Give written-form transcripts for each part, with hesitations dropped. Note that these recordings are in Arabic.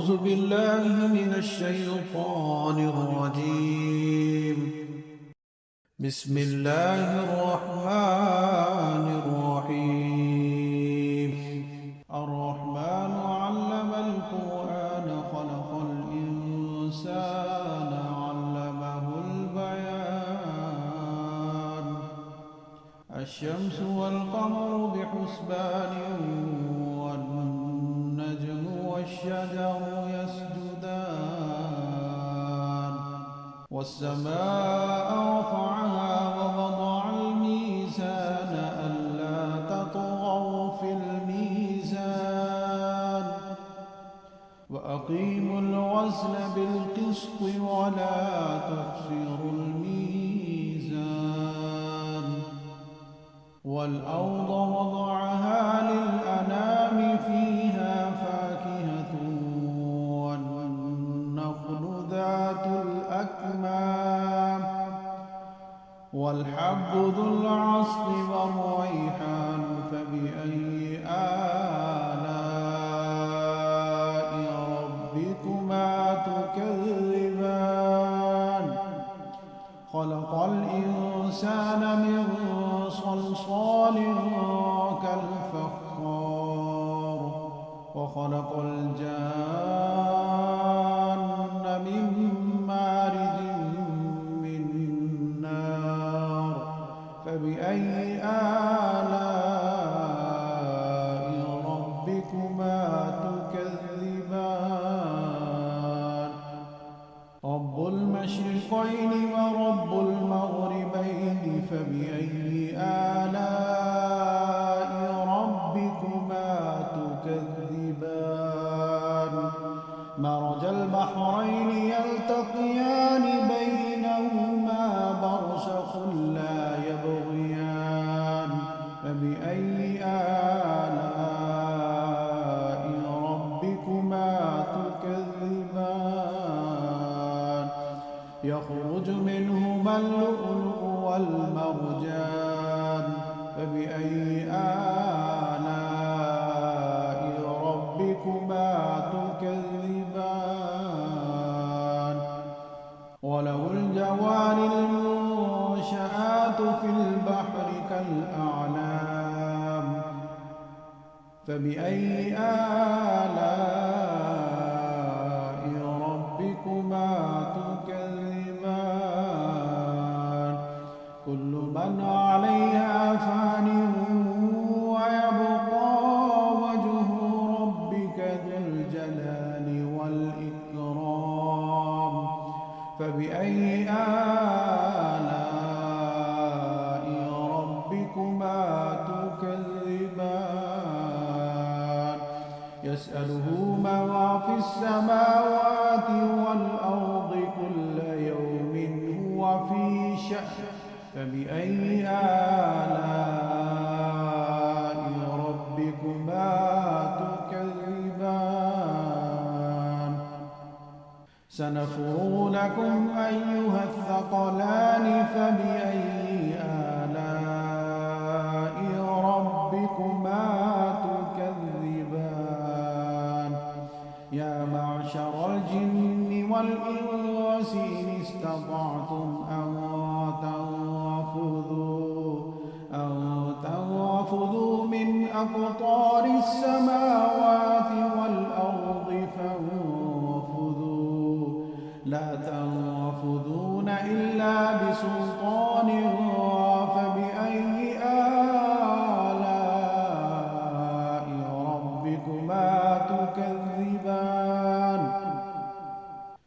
أعوذ بالله من الشيطان الرجيم. بسم الله الرحمن الرحيم. الرحمن علم القرآن خلق الإنسان علمه البيان. الشمس والقمر بحسبان والنجم والشجر يسجدان. والسماء رفعها ووضع الميزان ألا تطغوا في الميزان وأقيموا الوزن بالقسط ولا تخسروا الميزان. والأرض وضعها للأنام فيها فاكهة والنخل ذات الأكمام والحب ذو العصف والريحان فبأي آلاء ربكما تكذبان. خلق الإنسان من صلصال كالفخار وخلق الجان من مارج من نار فبأي آلاء ربكما تكذبان. رب المشرقين ورب المغربين فبأي آلاء ربكما تكذبان. مرج البحرين يلتقيان بينهما برزخ لا يبغيان فبأي آلاء ربكما تكذبان. يخرج منهما اللؤلؤ والمرجان فبأي آلاء ربكما تكذبان. وله الجوار المنشآت في البحر كالأعلام فبأي آلاء ربكما تكذبان. كل من عليها فان ويبقى وجه ربك ذو الجلال والإكرام فبأي آلاء ربكما تكذبان. يسأله من في السماوات والأرض كل يوم هو في شأن فبأي آلاء ربكما تكذبان. سنفرغ لكم أيها الثقلان فبأي آلاء ربكما تكذبان. يا معشر الجن والإنس إن استطعتم أن تنفذوا من أقطار السماوات والأرض فانفذوا لا تنفذون إلا بسلطان فبأي آلاء ربكما تكذبان.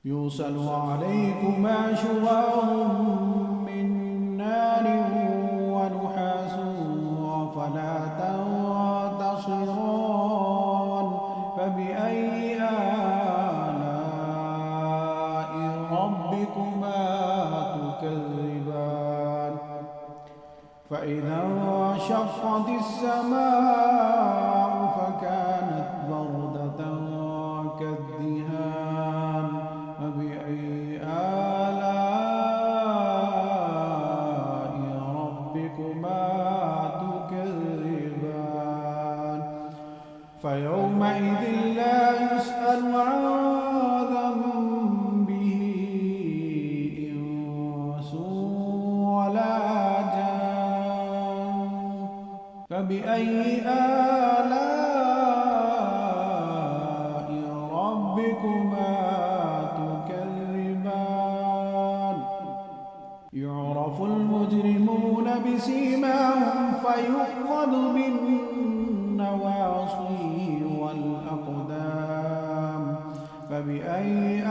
يرسل عليكما شواظ من نار ونحاس فلا تنتصران فبأي آلاء ربكما تكذبان. فإذا انشقت السماء فكانت وردة كالدهان فبأي آلاء ربكما تكذبان. فيومئذ لا يسأل عن فبأي آلاء ربكما تكذبان يعرف المجرمون بسيماهم فيؤخذ بالنواصي والأقدام فبأي آلاء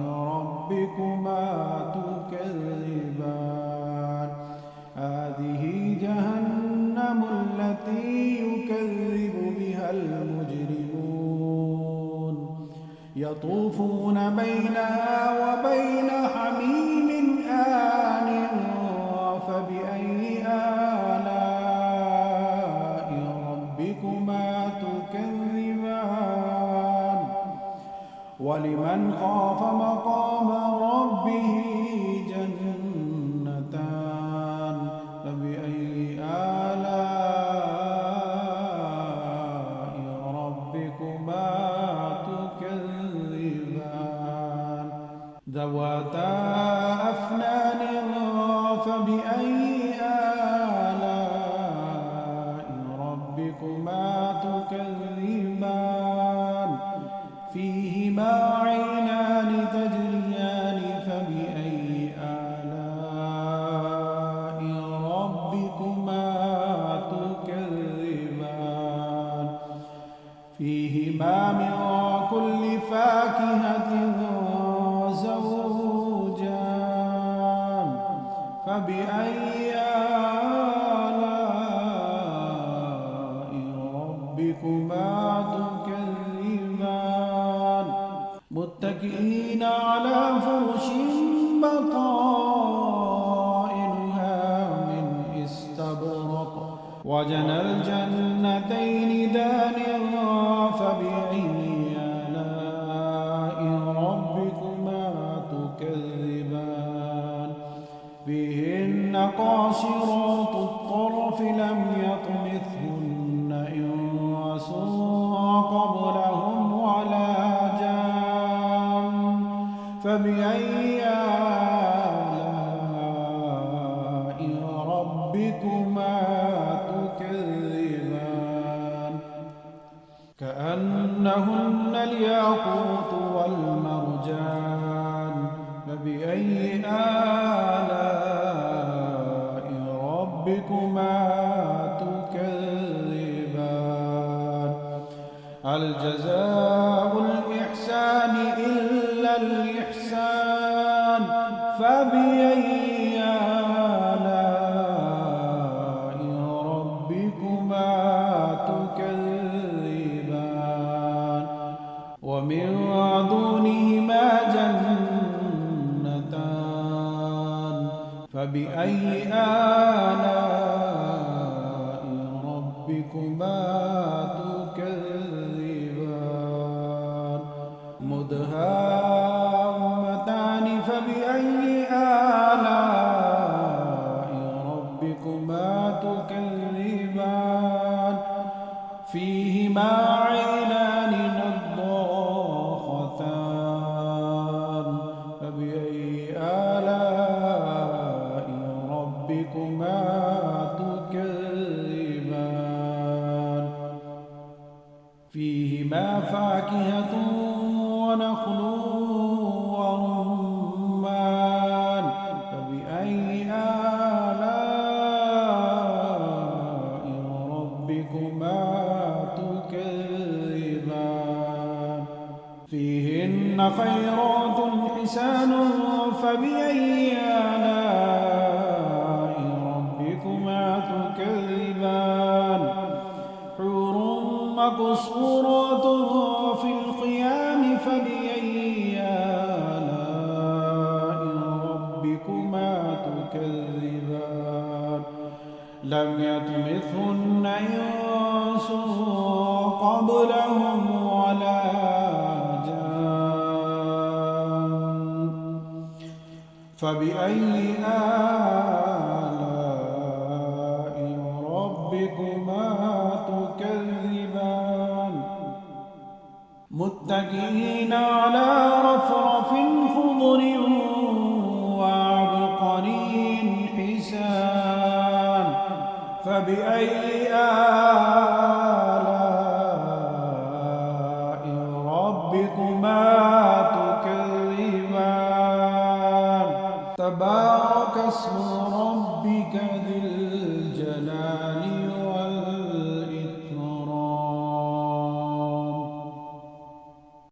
ربكما تكذبان هذه جهنم التي يكذب بها المجرمون يطوفون بينها وبين حميم آن فبأي آلاء ربكما تكذبان ولمن خاف مقام ربه جنتان فبأي آلاء ربكما تكذبان ذواتا أفنان فبأي آلاء ربكما تكذبان فيهما عينان تجريان فبأي آلاء ربكما تكذبان فيهما من كل فاكهة زوجان فبأي آلاء ربكما تكذبان متكئين على فرش بطائنها من استبرق وجنى الجنتين دان فبأي آلاء ربكما تكذبان فيهن قاصرات الطرف لم يطمثهن إنس قبلهم ولا جان فبأي آلاء ربكما تكذبان كأنهن الياقوت والمرجان فبأي آلاء ربكما تكذبان هل جزاء الإحسان إلا الإحسان فبأي آلاء ربكما تكذبان ومن دونهما جنتان فبأي آلاء ربكما تكذبان مدهامتان فبأي آلاء ربكما تكذبان فيهما عينان نضاختان فبأي آلاء ربكما تكذبان فيهما فاكهة ونخل ورمان فبأي آلاء ربكما تكذبان فيهن خيرات حسان فبأي آلاء ربكما تكذبان حور مقصورات في الخيام فبأي آلاء ربكما تكذبان لم يطمثهن إنس قبلهم ولا جان فبأي آلاء ربكما تكذبان متكئين على رفرف خضر وعبقري حسان فبأي آلاء ربكما تكذبان تبارك اسم ربك ذي